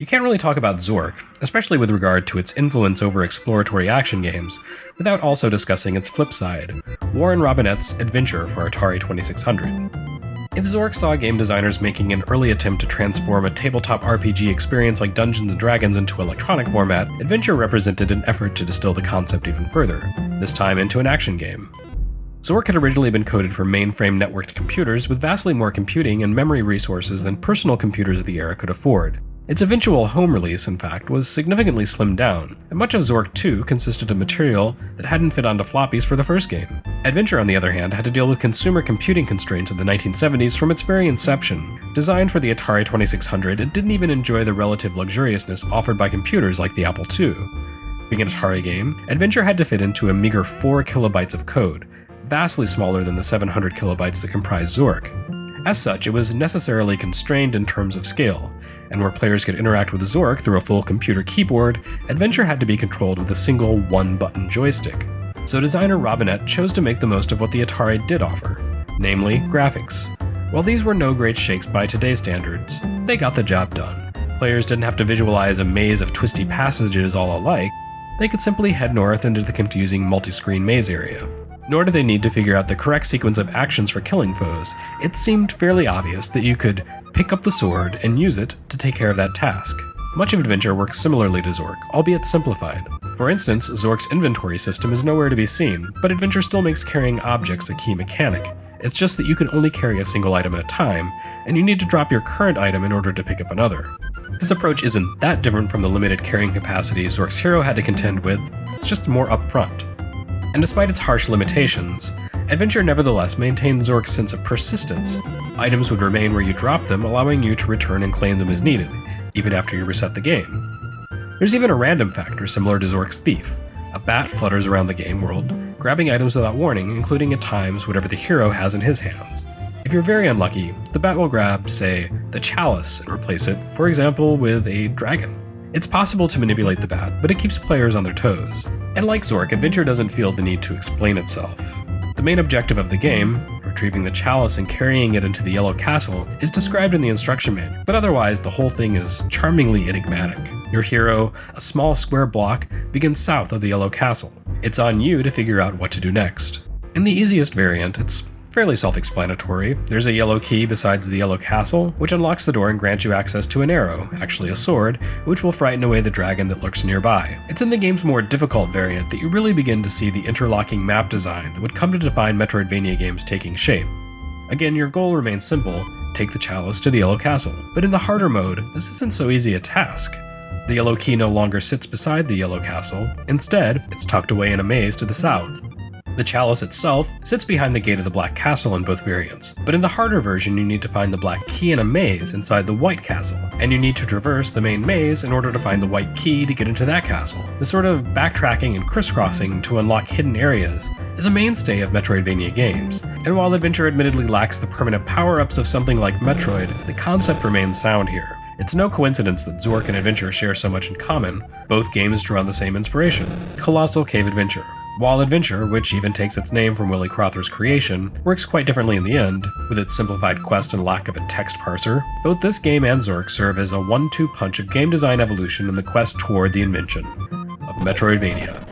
You can't really talk about Zork, especially with regard to its influence over exploratory action games, without also discussing its flip side, Warren Robinette's Adventure for Atari 2600. If Zork saw game designers making an early attempt to transform a tabletop RPG experience like Dungeons & Dragons into electronic format, Adventure represented an effort to distill the concept even further, this time into an action game. Zork had originally been coded for mainframe networked computers with vastly more computing and memory resources than personal computers of the era could afford. Its eventual home release, in fact, was significantly slimmed down, and much of Zork 2 consisted of material that hadn't fit onto floppies for the first game. Adventure, on the other hand, had to deal with consumer computing constraints of the 1970s from its very inception. Designed for the Atari 2600, it didn't even enjoy the relative luxuriousness offered by computers like the Apple II. Being an Atari game, Adventure had to fit into a meager 4 kilobytes of code, vastly smaller than the 700 kilobytes that comprised Zork. As such, it was necessarily constrained in terms of scale, and where players could interact with Zork through a full computer keyboard, Adventure had to be controlled with a single one-button joystick. So designer Robinette chose to make the most of what the Atari did offer, namely graphics. While these were no great shakes by today's standards, they got the job done. Players didn't have to visualize a maze of twisty passages all alike, they could simply head north into the confusing multi-screen maze area. Nor did they need to figure out the correct sequence of actions for killing foes. It seemed fairly obvious that you could pick up the sword and use it to take care of that task. Much of Adventure works similarly to Zork, albeit simplified. For instance, Zork's inventory system is nowhere to be seen, but Adventure still makes carrying objects a key mechanic. It's just that you can only carry a single item at a time, and you need to drop your current item in order to pick up another. This approach isn't that different from the limited carrying capacity Zork's hero had to contend with, it's just more upfront. And despite its harsh limitations, Adventure nevertheless maintained Zork's sense of persistence. Items would remain where you dropped them, allowing you to return and claim them as needed, even after you reset the game. There's even a random factor similar to Zork's Thief. A bat flutters around the game world, grabbing items without warning, including at times whatever the hero has in his hands. If you're very unlucky, the bat will grab, say, the chalice and replace it, for example, with a dragon. It's possible to manipulate the bat, but it keeps players on their toes. And like Zork, Adventure doesn't feel the need to explain itself. The main objective of the game, retrieving the chalice and carrying it into the Yellow Castle, is described in the instruction manual, but otherwise the whole thing is charmingly enigmatic. Your hero, a small square block, begins south of the Yellow Castle. It's on you to figure out what to do next. In the easiest variant, it's fairly self-explanatory. There's a yellow key besides the Yellow Castle, which unlocks the door and grants you access to an arrow, actually a sword, which will frighten away the dragon that lurks nearby. It's in the game's more difficult variant that you really begin to see the interlocking map design that would come to define Metroidvania games taking shape. Again, your goal remains simple, take the chalice to the Yellow Castle. But in the harder mode, this isn't so easy a task. The yellow key no longer sits beside the Yellow Castle. Instead, it's tucked away in a maze to the south. The chalice itself sits behind the gate of the Black Castle in both variants, but in the harder version you need to find the black key in a maze inside the White Castle, and you need to traverse the main maze in order to find the white key to get into that castle. This sort of backtracking and crisscrossing to unlock hidden areas is a mainstay of Metroidvania games, and while Adventure admittedly lacks the permanent power-ups of something like Metroid, the concept remains sound here. It's no coincidence that Zork and Adventure share so much in common. Both games draw on the same inspiration, Colossal Cave Adventure. While Adventure, which even takes its name from Willie Crowther's creation, works quite differently in the end, with its simplified quest and lack of a text parser, both this game and Zork serve as a 1-2 punch of game design evolution in the quest toward the invention of Metroidvania.